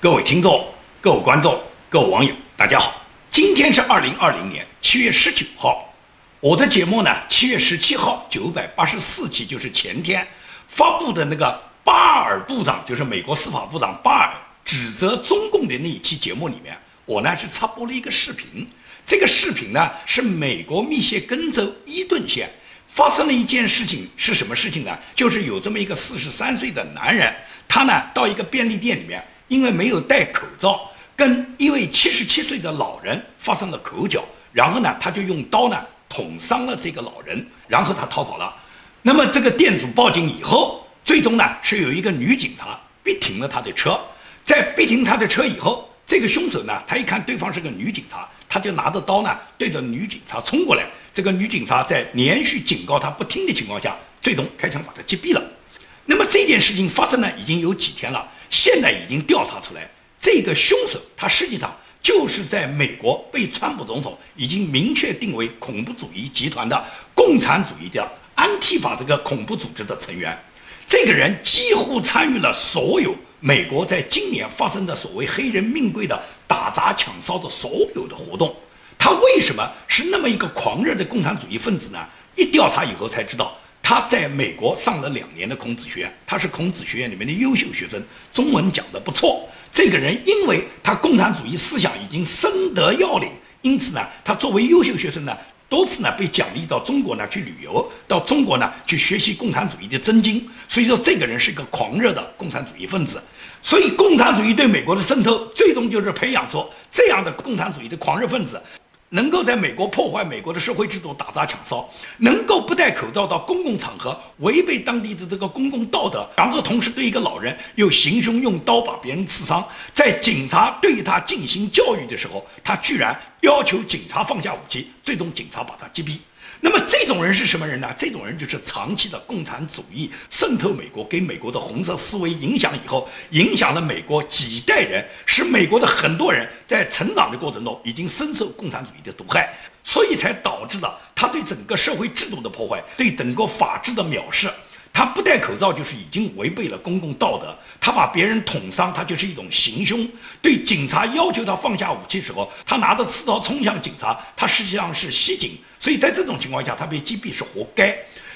各位听众、各位观众、各位网友，大家好！今天是2020年7月19号，我的节目呢，7月17号984期，就是前天发布的那个巴尔部长，就是美国司法部长巴尔指责中共的那一期节目里面，我呢是插播了一个视频。这个视频呢是美国密歇根州伊顿县发生了一件事情，是什么事情呢？就是有这么一个43岁的男人，他呢到一个便利店里面，因为没有戴口罩，跟一位77岁的老人发生了口角，然后呢他就用刀呢捅伤了这个老人，然后他逃跑了。那么这个店主报警以后，最终呢是有一个女警察逼停了他的车，在逼停他的车以后，这个凶手呢他一看对方是个女警察，他就拿着刀呢对着女警察冲过来，这个女警察在连续警告他不听的情况下，最终开枪把他击毙了。那么这件事情发生呢已经有几天了，现在已经调查出来，这个凶手他实际上就是在美国被川普总统已经明确定为恐怖主义集团的共产主义的安提法这个恐怖组织的成员。这个人几乎参与了所有美国在今年发生的所谓黑人命贵的打砸抢烧的所有的活动。他为什么是那么一个狂热的共产主义分子呢？一调查以后才知道，他在美国上了2年的孔子学院，他是孔子学院里面的优秀学生，中文讲得不错。这个人因为他共产主义思想已经深得要领，因此呢，他作为优秀学生呢，多次呢被奖励到中国呢去旅游，到中国呢去学习共产主义的真经。所以说，这个人是一个狂热的共产主义分子。所以，共产主义对美国的渗透，最终就是培养出这样的共产主义的狂热分子。能够在美国破坏美国的社会制度，打砸抢烧，能够不戴口罩到公共场合，违背当地的这个公共道德，然后同时对一个老人又行凶，用刀把别人刺伤，在警察对他进行教育的时候，他居然要求警察放下武器，最终警察把他击毙。那么这种人是什么人呢？这种人就是长期的共产主义渗透美国，给美国的红色思维影响以后，影响了美国几代人，使美国的很多人在成长的过程中已经深受共产主义的毒害，所以才导致了他对整个社会制度的破坏，对整个法治的藐视。他不戴口罩就是已经违背了公共道德，他把别人捅伤，他就是一种行凶。对警察要求他放下武器的时候，他拿着刺刀冲向警察，他实际上是袭警。所以在这种情况下，他被击毙是活该。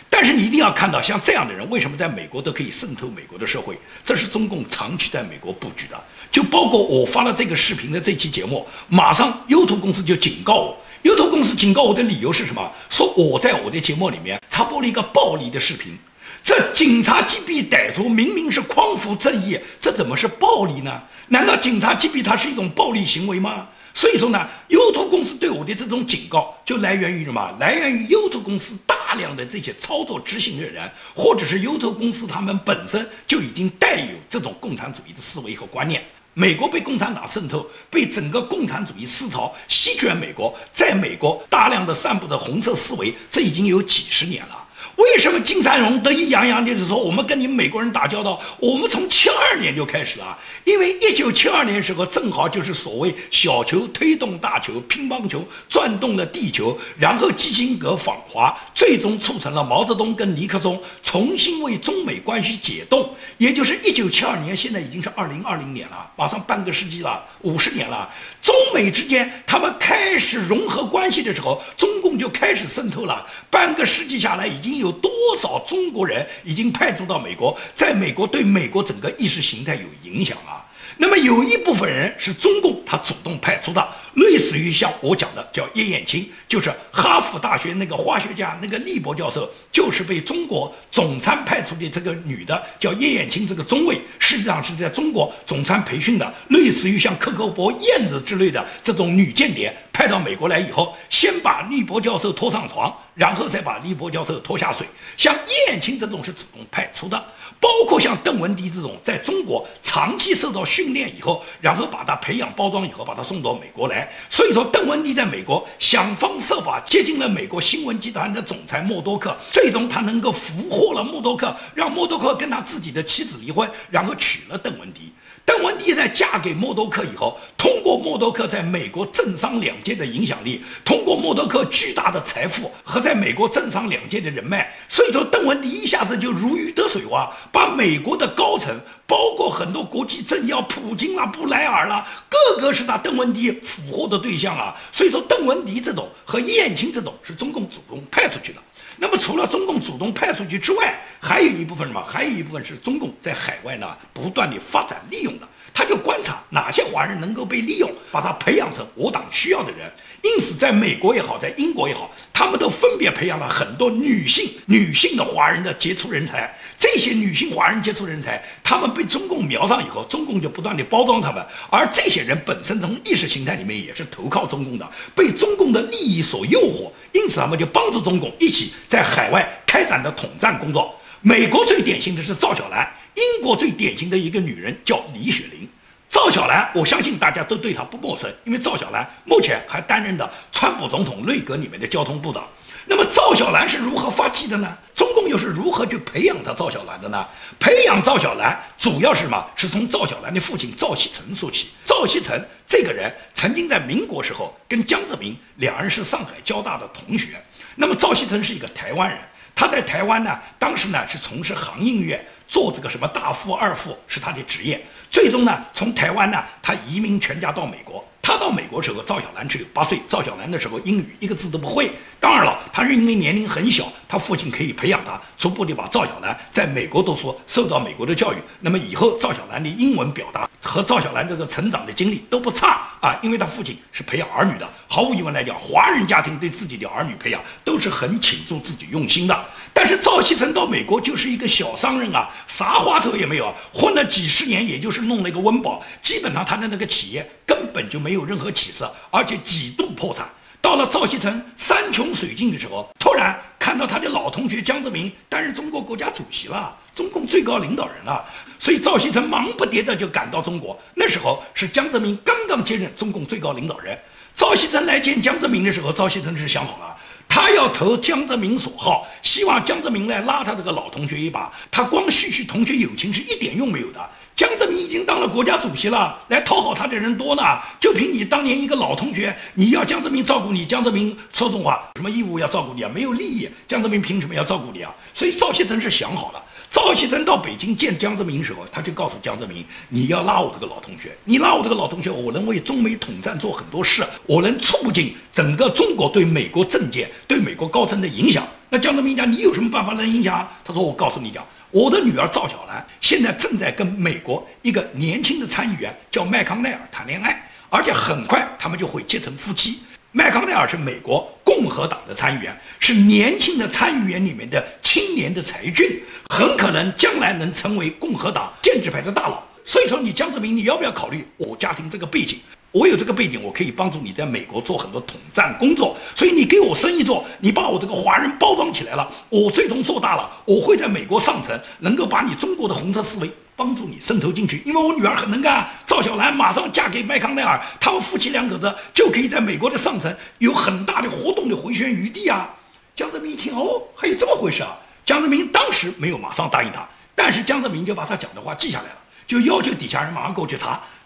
但是你一定要看到，像这样的人为什么在美国都可以渗透美国的社会？这是中共长期在美国布局的。就包括我发了这个视频的这期节目，马上优图公司就警告我。优图公司警告我的理由是什么？说我在我的节目里面插播了一个暴力的视频。这警察击毙歹徒明明是匡扶正义，这怎么是暴力呢？难道警察击毙他是一种暴力行为吗？所以说呢，优图公司对我的这种警告就来源于什么？来源于优图公司大量的这些操作执行的人，或者是优图公司他们本身就已经带有这种共产主义的思维和观念。美国被共产党渗透，被整个共产主义思潮席卷美国，在美国大量的散布的红色思维，这已经有几十年了。为什么金灿荣得意洋洋地说我们跟你们美国人打交道？我们从72年就开始了，因为1972年的时候正好就是所谓小球推动大球，乒乓球转动了地球，然后基辛格访华，最终促成了毛泽东跟尼克松重新为中美关系解冻。也就是1972年，现在已经是2020年了，马上半个世纪了，50年了。中美之间他们开始融合关系的时候，中共就开始渗透了。半个世纪下来，已经有多少中国人已经派驻到美国，在美国对美国整个意识形态有影响啊。那么有一部分人是中共他主动派出的，类似于像我讲的叫叶燕青，就是哈佛大学那个化学家那个利伯教授，就是被中国总参派出的这个女的叫叶燕青，这个中尉实际上是在中国总参培训的，类似于像克格勃燕子之类的这种女间谍派到美国来以后，先把利伯教授拖上床，然后再把利伯教授拖下水。像叶燕青这种是主动派出的，包括像邓文迪这种在中国长期受到训练以后，然后把他培养包装以后把他送到美国来。所以说邓文迪在美国想方设法接近了美国新闻集团的总裁默多克，最终他能够俘获了默多克，让默多克跟他自己的妻子离婚，然后娶了邓文迪。邓文迪一旦嫁给默多克以后，通过默多克在美国政商两界的影响力，通过默多克巨大的财富和在美国政商两界的人脉，所以说邓文迪一下子就如鱼得水哇，把美国的高层，包括很多国际政要，普京啦、布莱尔啦，个个是他邓文迪俘获的对象啊。所以说邓文迪这种和燕青这种是中共主动派出去的。那么除了中共主动派出去之外，还有一部分什么？还有一部分是中共在海外呢不断的发展利用的。他就观察哪些华人能够被利用，把他培养成我党需要的人。因此，在美国也好，在英国也好，他们都分别培养了很多女性的华人的杰出人才。这些女性华人杰出人才，他们被中共瞄上以后，中共就不断的包装他们，而这些人本身从意识形态里面也是投靠中共的，被中共的利益所诱惑，因此他们就帮助中共一起在海外开展的统战工作。美国最典型的是赵小兰，英国最典型的一个女人叫李雪苓。赵小兰，我相信大家都对她不陌生，因为赵小兰目前还担任的川普总统内阁里面的交通部长。那么赵小兰是如何发迹的呢？中共又是如何去培养她赵小兰的呢？培养赵小兰主要是什么？是从赵小兰的父亲赵锡成说起。赵锡成这个人曾经在民国时候跟江泽民两人是上海交大的同学。那么赵锡成是一个台湾人，他在台湾呢，当时呢是从事航运业，做这个什么大副、二副是他的职业。最终呢，从台湾呢，他移民全家到美国。他到美国时候，赵小兰只有8岁。赵小兰的时候英语一个字都不会。当然了，他是因为年龄很小，他父亲可以培养他，逐步的把赵小兰在美国读书，受到美国的教育。那么以后赵小兰的英文表达和赵小兰这个成长的经历都不差啊，因为他父亲是培养儿女的。毫无疑问来讲，华人家庭对自己的儿女培养都是很倾注自己用心的。但是赵锡成到美国就是一个小商人啊，啥花头也没有，混了几十年，也就是弄了一个温饱，基本上他的那个企业根本就没有任何起色，而且几度破产。到了赵锡成山穷水尽的时候，突然看到他的老同学江泽民担任中国国家主席了，中共最高领导人了，所以赵锡成忙不迭的就赶到中国。那时候是江泽民刚刚接任中共最高领导人。赵锡成来见江泽民的时候，赵锡成是想好了，他要投江泽民所好，希望江泽民来拉他这个老同学一把。他光续同学友情是一点用没有的。江泽民已经当了国家主席了，来讨好他的人多呢。就凭你当年一个老同学，你要江泽民照顾你，江泽民说重话，什么义务要照顾你啊？没有利益，江泽民凭什么要照顾你啊？所以赵锡成是想好了。赵锡成到北京见江泽民的时候，他就告诉江泽民，你要拉我这个老同学，你拉我这个老同学，我能为中美统战做很多事，我能促进整个中国对美国政界、对美国高层的影响。那江泽民讲，你有什么办法能影响？他说，我告诉你讲，我的女儿赵小兰现在正在跟美国一个年轻的参议员叫麦康奈尔谈恋爱，而且很快他们就会结成夫妻。麦康奈尔是美国共和党的参议员，是年轻的参议员里面的青年的才俊，很可能将来能成为共和党建制派的大佬。所以说，你江泽民，你要不要考虑我家庭这个背景？我有这个背景，我可以帮助你在美国做很多统战工作，所以你给我生意做，你把我这个华人包装起来了，我最终做大了，我会在美国上层能够把你中国的红色思维帮助你渗透进去，因为我女儿很能干，赵小兰马上嫁给麦康奈尔，他们夫妻两口子就可以在美国的上层有很大的活动的回旋余地啊。江泽民一听，哦，还有这么回事啊！江泽民当时没有马上答应他，但是江泽民就把他讲的话记下来了，就要求底下人马上过去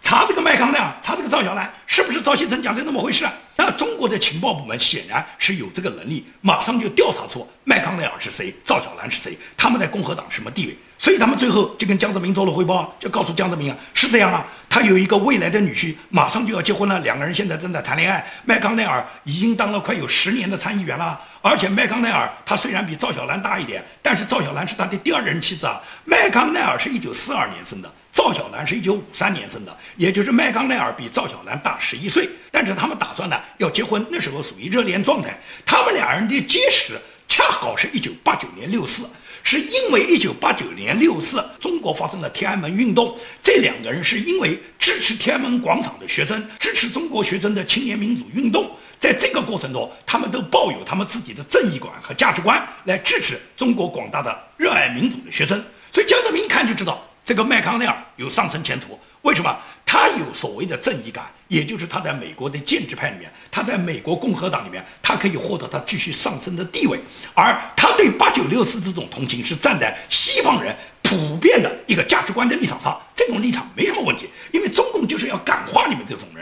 查这个麦康奈尔，查这个赵小兰是不是赵锡成讲的那么回事啊？那中国的情报部门显然是有这个能力，马上就调查出麦康奈尔是谁，赵小兰是谁，他们在共和党什么地位。所以他们最后就跟江泽民做了汇报，就告诉江泽民啊，是这样啊，他有一个未来的女婿，马上就要结婚了，两个人现在正在谈恋爱。麦康奈尔已经当了快有10年的参议员了，而且麦康奈尔他虽然比赵小兰大一点，但是赵小兰是他的第2任妻子啊。麦康奈尔是1942年生的，赵小兰是1953年生的，也就是麦康奈尔比赵小兰大11岁。但是他们打算呢要结婚，那时候属于热恋状态。他们俩人的结识恰好是1989年6四，是因为1989年6四中国发生了天安门运动，这2个人是因为支持天安门广场的学生，支持中国学生的青年民主运动，在这个过程中，他们都抱有他们自己的正义观和价值观来支持中国广大的热爱民主的学生。所以江泽民一看就知道这个麦康奈尔有上层前途。为什么？他有所谓的正义感，也就是他在美国的建制派里面，他在美国共和党里面，他可以获得他继续上升的地位。而他对8964这种同情是站在西方人普遍的一个价值观的立场上，这种立场没什么问题，因为中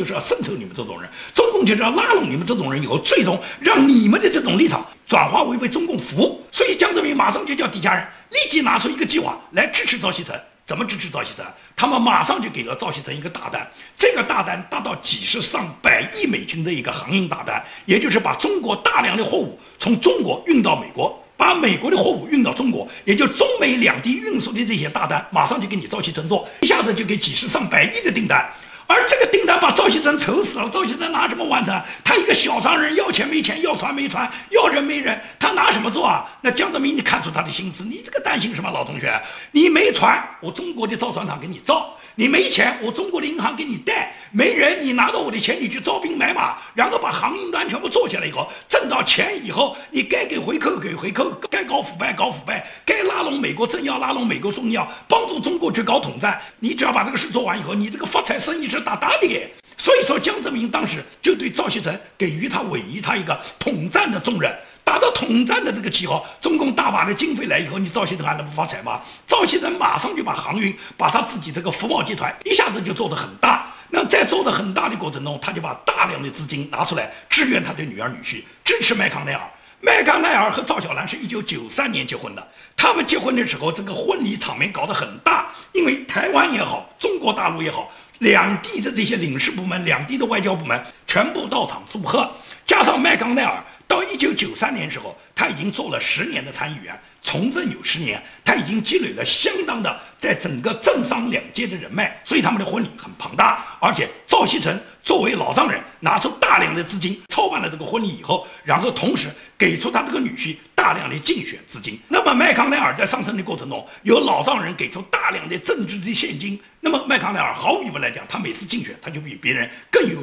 就是要渗透你们这种人，中共就是要拉拢你们这种人，以后最终让你们的这种立场转化为中共服务。所以江泽民马上就叫底下人立即拿出一个计划来支持赵锡成。怎么支持赵锡成？他们马上就给了赵锡成一个大单，这个大单达到几十上百亿美金的一个航运大单，也就是把中国大量的货物从中国运到美国，把美国的货物运到中国，也就中美两地运输的这些大单，马上就给你赵锡成做，一下子就给几十上百亿的订单。而这个订单把赵锡成愁死了，赵锡成拿什么完成？他一个小商人，要钱没钱，要船没船，要人没人，他拿什么做啊？那江泽民，你看出他的心思，你这个担心什么，老同学？你没船，我中国的造船厂给你造；你没钱，我中国的银行给你贷；没人，你拿到我的钱，你去招兵买马，然后把航运端全部做下来以后，挣到钱以后，你该给回扣给回扣，该搞腐败搞腐败，该拉拢美国政要拉拢美国政要，帮助中国去搞统战。你只要把这个事做完以后，你这个发财生意是大大的。所以说江泽民当时就对赵锡成给予他委以他一个统战的重任，达到统战的这个旗号，中共大把的经费来以后，你赵锡成还能不发财吗？赵锡成马上就把航运，把他自己这个福茂集团一下子就做得很大。那在做得很大的过程中，他就把大量的资金拿出来支援他的女儿女婿，支持麦康奈尔。麦康奈尔和赵小兰是1993年结婚的，他们结婚的时候，这个婚礼场面搞得很大，因为台湾也好，中国大陆也好，两地的这些领事部门、两地的外交部门全部到场祝贺，加上麦康奈尔到1993年时候，他已经做了10年的参议员，从政有10年，他已经积累了相当的在整个政商两界的人脉，所以他们的婚礼很庞大。而且赵锡成作为老丈人，拿出大量的资金操办了这个婚礼以后，然后同时给出他这个女婿大量的竞选资金。那么麦康奈尔在上升的过程中，有老丈人给出大量的政治的现金，那么麦康奈尔毫无疑问来讲，他每次竞选他就比别人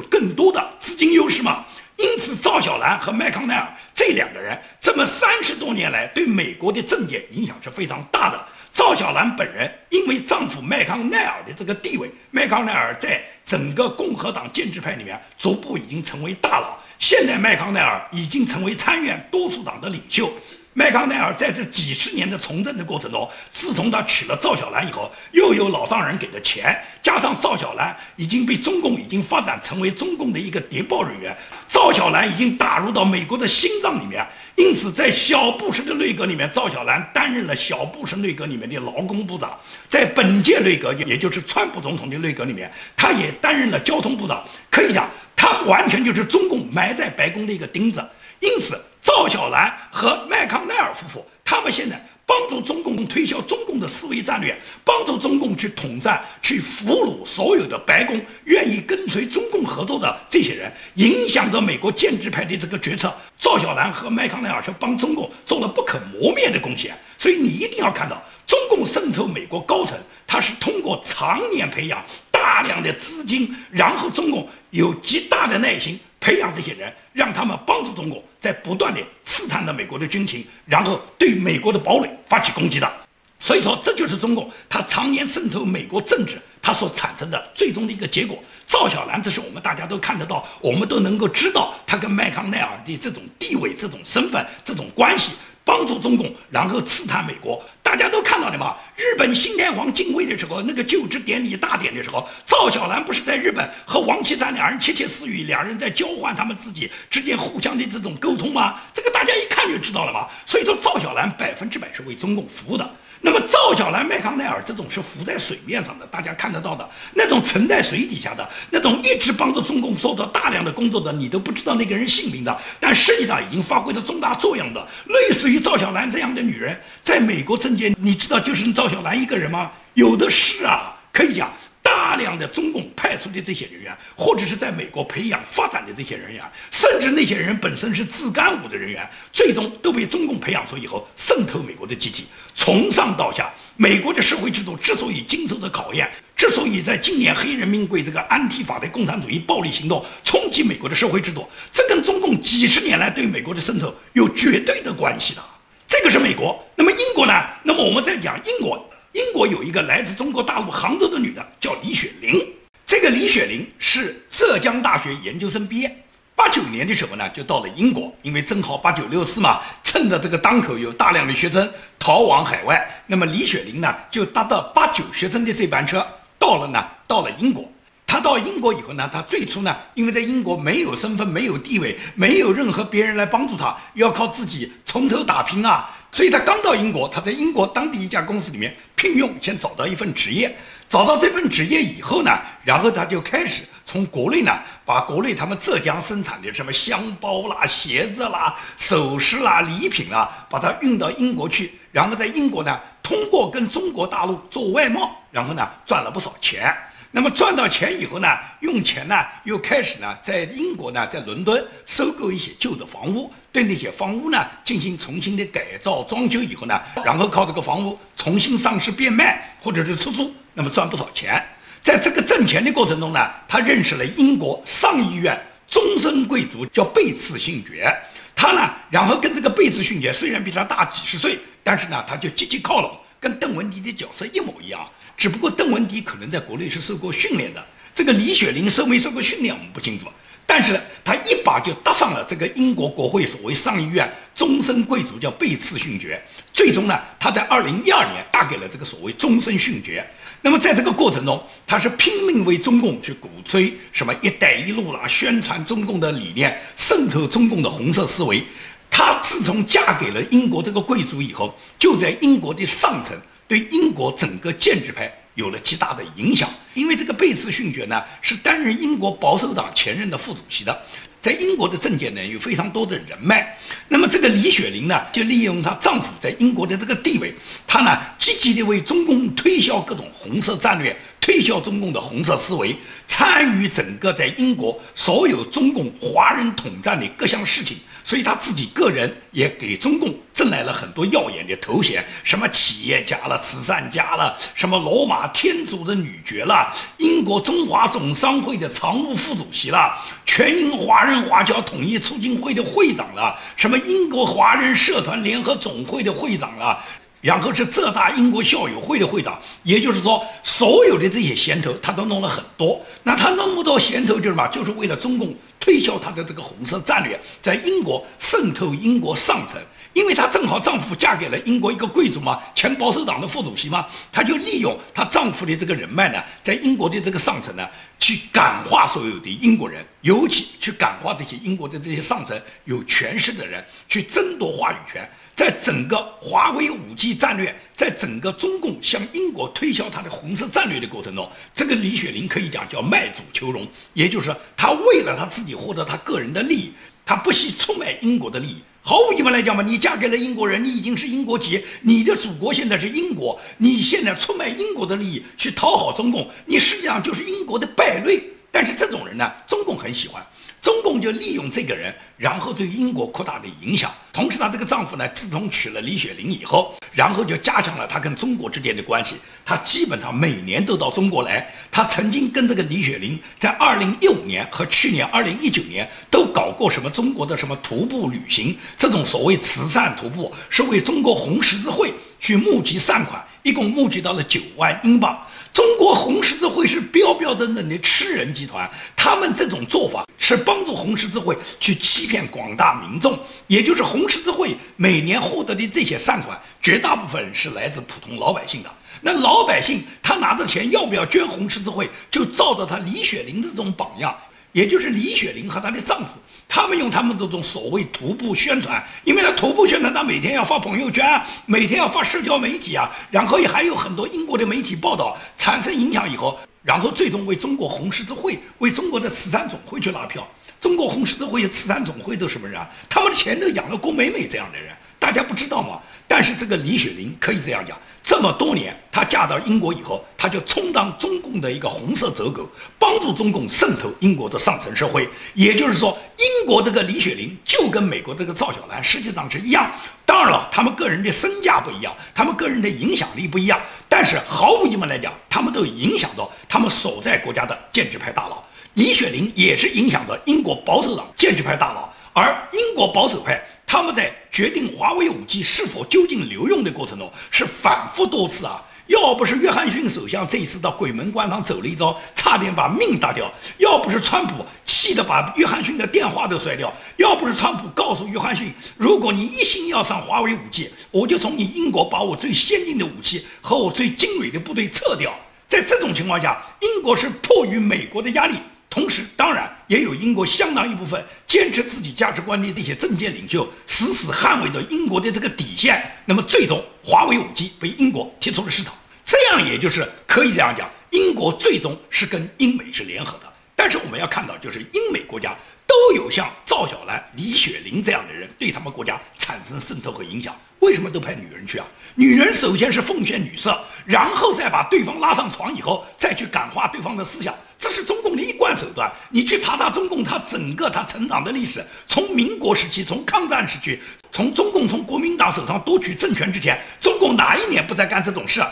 更多的资金优势嘛。因此赵小兰和麦康奈尔这两个人这么30多年来对美国的政界影响是非常大的。赵小兰本人因为丈夫麦康奈尔的这个地位，麦康奈尔在整个共和党建制派里面逐步已经成为大佬，现在麦康奈尔已经成为参院多数党的领袖。麦康奈尔在这几十年的从政的过程中，自从他娶了赵小兰以后，又有老丈人给的钱，加上赵小兰已经被中共已经发展成为中共的一个谍报人员，赵小兰已经打入到美国的心脏里面。因此在小布什的内阁里面，赵小兰担任了小布什内阁里面的劳工部长，在本届内阁也就是川普总统的内阁里面，他也担任了交通部长。可以讲他完全就是中共埋在白宫的一个钉子。因此赵小兰和麦康奈尔夫妇，他们现在帮助中共推销中共的思维战略，帮助中共去统战，去俘虏所有的白宫愿意跟随中共合作的这些人，影响着美国建制派的这个决策。赵小兰和麦康奈尔是帮中共做了不可磨灭的贡献。所以你一定要看到，中共渗透美国高层，它是通过常年培养大量的资金，然后中共有极大的耐心培养这些人，让他们帮助中共在不断的刺探着美国的军情，然后对美国的堡垒发起攻击的。所以说这就是中共它常年渗透美国政治它所产生的最终的一个结果。赵小兰这是我们大家都看得到，我们都能够知道他跟麦康奈尔的这种地位、这种身份、这种关系，帮助中共然后刺探美国。大家都看到的嘛，日本新天皇进位的时候，那个就职典礼大典的时候，赵小兰不是在日本和王岐山两人窃窃私语，两人在交换他们自己之间互相的这种沟通吗？这个大家一看就知道了嘛。所以说赵小兰100%是为中共服务的。那么赵小兰、麦康奈尔这种是浮在水面上的，大家看得到的那种沉在水底下的那种一直帮助中共做到大量的工作的，你都不知道那个人姓名的，但实际上已经发挥着重大作用的，类似于赵小兰这样的女人，在美国政界你知道就是赵小兰一个人吗？有的是啊。可以讲大量的中共派出的这些人员，或者是在美国培养发展的这些人员，甚至那些人本身是自干五的人员，最终都被中共培养出以后渗透美国的集体。从上到下，美国的社会制度之所以经受着考验，之所以在今年黑人命贵这个安提法的共产主义暴力行动冲击美国的社会制度，这跟中共几十年来对美国的渗透有绝对的关系的。这个是美国。那么英国呢？那么我们再讲英国。英国有一个来自中国大陆杭州的女的叫李雪玲，这个李雪玲是浙江大学研究生毕业，89年的时候呢就到了英国，因为正好8964嘛，趁着这个当口有大量的学生逃往海外，那么李雪玲呢就搭到89学生的这班车到了英国。他他到英国以后呢，他最初呢，因为在英国没有身份、没有地位、没有任何别人来帮助他，要靠自己从头打拼啊。所以他刚到英国，他在英国当地一家公司里面聘用，先找到一份职业。找到这份职业以后呢，然后他就开始从国内呢，把国内他们浙江生产的什么香包啦、鞋子啦、首饰啦、礼品啦，把它运到英国去，然后在英国呢，通过跟中国大陆做外贸，然后呢赚了不少钱。那么赚到钱以后呢，用钱呢又开始呢在英国呢，在伦敦收购一些旧的房屋，对那些房屋呢进行重新的改造装修以后呢，然后靠这个房屋重新上市变卖或者是出租，那么赚不少钱。在这个挣钱的过程中呢，他认识了英国上议院终身贵族叫贝茨勋爵。他呢，然后跟这个贝茨勋爵虽然比他大几十岁，但是呢他就积极靠拢，跟邓文迪的角色一模一样。只不过邓文迪可能在国内是受过训练的，这个李雪林受没受过训练我们不清楚，但是呢，他一把就搭上了这个英国国会所谓上议院终身贵族叫贝茨勋爵。最终呢，他在2012年嫁给了这个所谓终身勋爵。那么在这个过程中，他是拼命为中共去鼓吹什么一带一路啦，宣传中共的理念，渗透中共的红色思维。他自从嫁给了英国这个贵族以后，就在英国的上层对英国整个建制派有了极大的影响。因为这个贝茨勋爵呢，是担任英国保守党前任的副主席的，在英国的政界呢有非常多的人脉。那么这个李雪林呢，就利用她丈夫在英国的这个地位，她呢积极的为中共推销各种红色战略，推销中共的红色思维，参与整个在英国所有中共华人统战的各项事情。所以他自己个人也给中共挣来了很多耀眼的头衔，什么企业家了、慈善家了，什么罗马天主的女爵了，英国中华总商会的常务副主席了，全英华人华侨统一促进会的会长了，什么英国华人社团联合总会的会长了，然后是浙大英国校友会的会长。也就是说，所有的这些衔头他都弄了很多。那他那么多衔头就是什么？就是为了中共推销他的这个红色战略，在英国渗透英国上层。因为她正好丈夫嫁给了英国一个贵族嘛，前保守党的副主席嘛，她就利用她丈夫的这个人脉呢，在英国的这个上层呢，去感化所有的英国人，尤其去感化这些英国的这些上层有权势的人，去争夺话语权。在整个华为5G 战略，在整个中共向英国推销他的红色战略的过程中，这个李雪林可以讲叫卖主求荣，也就是说，他为了他自己获得他个人的利益，他不惜出卖英国的利益。毫无疑问来讲嘛，你嫁给了英国人，你已经是英国籍，你的祖国现在是英国，你现在出卖英国的利益去讨好中共，你实际上就是英国的败类。但是这种人呢，中共很喜欢。中共就利用这个人，然后对英国扩大的影响。同时，她这个丈夫呢，自从娶了李雪林以后，然后就加强了他跟中国之间的关系。他基本上每年都到中国来。他曾经跟这个李雪林在2015年和去年2019年都搞过什么中国的什么徒步旅行，这种所谓慈善徒步，是为中国红十字会去募集善款，一共募集到了9万英镑。中国红十字会是标标准准的吃人集团，他们这种做法是帮助红十字会去欺骗广大民众，也就是红十字会每年获得的这些善款，绝大部分是来自普通老百姓的。那老百姓他拿的钱要不要捐红十字会，就照着他李雪林的这种榜样，也就是李雪林和她的丈夫，他们用他们这种所谓徒步宣传，因为他徒步宣传，他每天要发朋友圈，每天要发社交媒体啊，然后也还有很多英国的媒体报道，产生影响以后，然后最终为中国红十字会、为中国的慈善总会去拉票。中国红十字会的慈善总会都什么人啊？他们的钱都养了郭美美这样的人，大家不知道吗？但是这个李雪林可以这样讲，这么多年，她嫁到英国以后，她就充当中共的一个红色走狗，帮助中共渗透英国的上层社会。也就是说，英国这个李雪林就跟美国这个赵小兰实际上是一样。当然了，他们个人的身价不一样，他们个人的影响力不一样，但是毫无疑问来讲，他们都影响到他们所在国家的建制派大佬。李雪林也是影响到英国保守党建制派大佬，而英国保守派他们在决定华为5G 是否究竟留用的过程中，是反复多次啊。要不是约翰逊首相这一次到鬼门关上走了一遭，差点把命搭掉；要不是川普气得把约翰逊的电话都摔掉；要不是川普告诉约翰逊，如果你一心要上华为5G，我就从你英国把我最先进的武器和我最精锐的部队撤掉。在这种情况下，英国是迫于美国的压力，同时当然也有英国相当一部分坚持自己价值观的这些政界领袖死死捍卫着英国的这个底线，那么最终华为5G被英国踢出了市场。这样也就是可以这样讲，英国最终是跟英美是联合的。但是我们要看到，就是英美国家都有像赵小兰、李雪苓这样的人对他们国家产生渗透和影响。为什么都派女人去啊？女人首先是奉献女色，然后再把对方拉上床以后，再去感化对方的思想，这是中共的一贯手段。你去查查中共它整个它成长的历史，从民国时期，从抗战时期，从中共从国民党手上夺取政权之前，中共哪一年不在干这种事？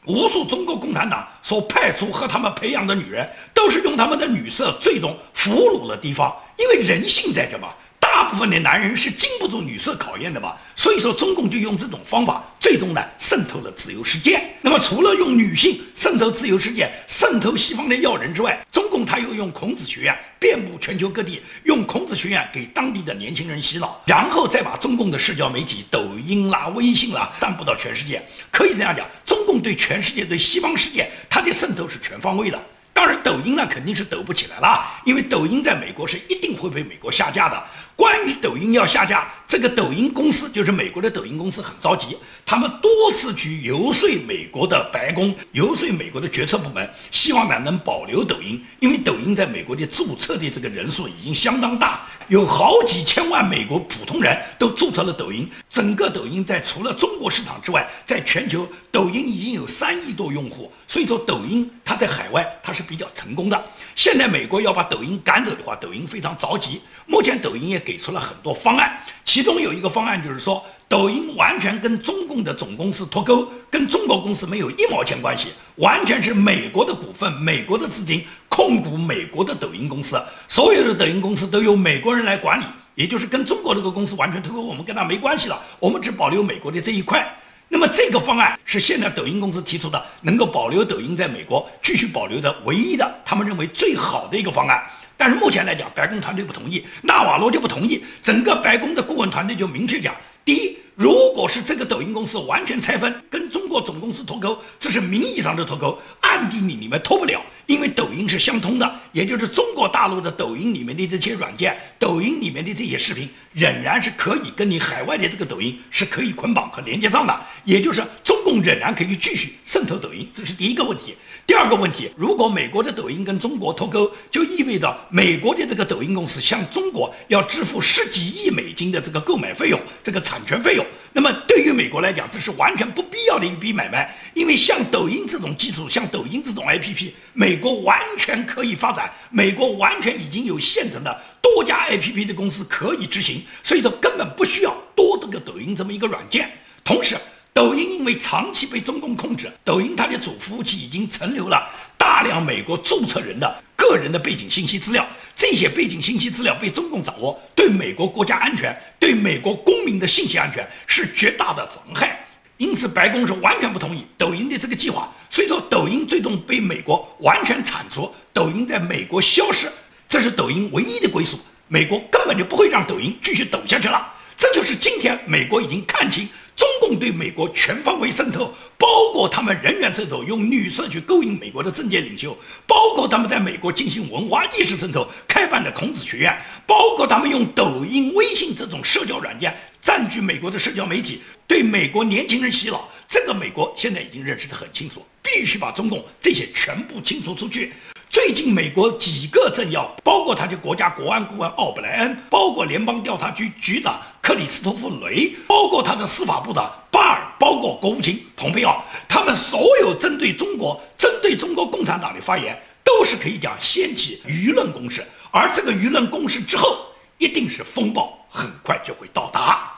无数中国共产党所派出和他们培养的女人，都是用他们的女色最终俘虏了敌方，因为人性在这嘛。大部分的男人是经不住女色考验的嘛，所以说中共就用这种方法，最终呢渗透了自由世界。那么除了用女性渗透自由世界、渗透西方的要人之外，中共他又用孔子学院遍布全球各地，用孔子学院给当地的年轻人洗脑，然后再把中共的社交媒体抖音啦、微信啦散布到全世界。可以这样讲，中共对全世界、对西方世界，它的渗透是全方位的。当然抖音呢肯定是抖不起来了，因为抖音在美国是一定会被美国下架的。关于抖音要下架，这个抖音公司就是美国的抖音公司很着急，他们多次去游说美国的白宫，游说美国的决策部门，希望呢能保留抖音，因为抖音在美国的注册的这个人数已经相当大，有好几千万美国普通人都注册了抖音。整个抖音在除了中国市场之外，在全球抖音已经有3亿多用户，所以说抖音它在海外它是比较成功的。现在美国要把抖音赶走的话，抖音非常着急。目前抖音也给出了很多方案，其中有一个方案就是说，抖音完全跟中共的总公司脱钩，跟中国公司没有1毛钱关系，完全是美国的股份、美国的资金控股美国的抖音公司，所有的抖音公司都由美国人来管理，也就是跟中国这个公司完全脱钩，我们跟他没关系了，我们只保留美国的这一块。那么这个方案是现在抖音公司提出的，能够保留抖音在美国继续保留的唯一的，他们认为最好的一个方案。但是目前来讲，白宫团队不同意，纳瓦罗就不同意，整个白宫的顾问团队就明确讲，第一，如果是这个抖音公司完全拆分，跟中国总公司脱钩，这是名义上的脱钩，暗地里你们脱不了，因为抖音是相通的，也就是中国大陆的抖音里面的这些软件，抖音里面的这些视频，仍然是可以跟你海外的这个抖音是可以捆绑和连接上的，也就是中共仍然可以继续渗透抖音，这是第一个问题。第二个问题，如果美国的抖音跟中国脱钩，就意味着美国的这个抖音公司向中国要支付10几亿美金的这个购买费用，这个产权费用。那么对于美国来讲，这是完全不必要的一笔买卖，因为像抖音这种基础，像抖音这种 APP， 美国完全可以发展，美国完全已经有现成的多家 APP 的公司可以执行，所以说根本不需要多这个抖音这么一个软件。同时抖音因为长期被中共控制，抖音它的主服务器已经存留了大量美国注册人的个人的背景信息资料，这些背景信息资料被中共掌握，对美国国家安全、对美国公民的信息安全是绝大的妨害。因此白宫是完全不同意抖音的这个计划，所以说抖音最终被美国完全铲除，抖音在美国消失，这是抖音唯一的归宿，美国根本就不会让抖音继续抖下去了。这就是今天美国已经看清中共对美国全方位渗透，包括他们人员渗透，用女色去勾引美国的政界领袖，包括他们在美国进行文化意识渗透，开办的孔子学院，包括他们用抖音、微信这种社交软件占据美国的社交媒体，对美国年轻人洗脑。这个美国现在已经认识得很清楚，必须把中共这些全部清除出去。最近美国几个政要，包括他的国家国安顾问奥布莱恩，包括联邦调查局局长克里斯托弗·雷，包括他的司法部长巴尔，包括国务卿蓬佩奥，他们所有针对中国、针对中国共产党的发言，都是可以讲掀起舆论攻势，而这个舆论攻势之后，一定是风暴很快就会到达。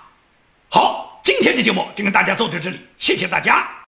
好，今天的节目就跟大家做到这里，谢谢大家。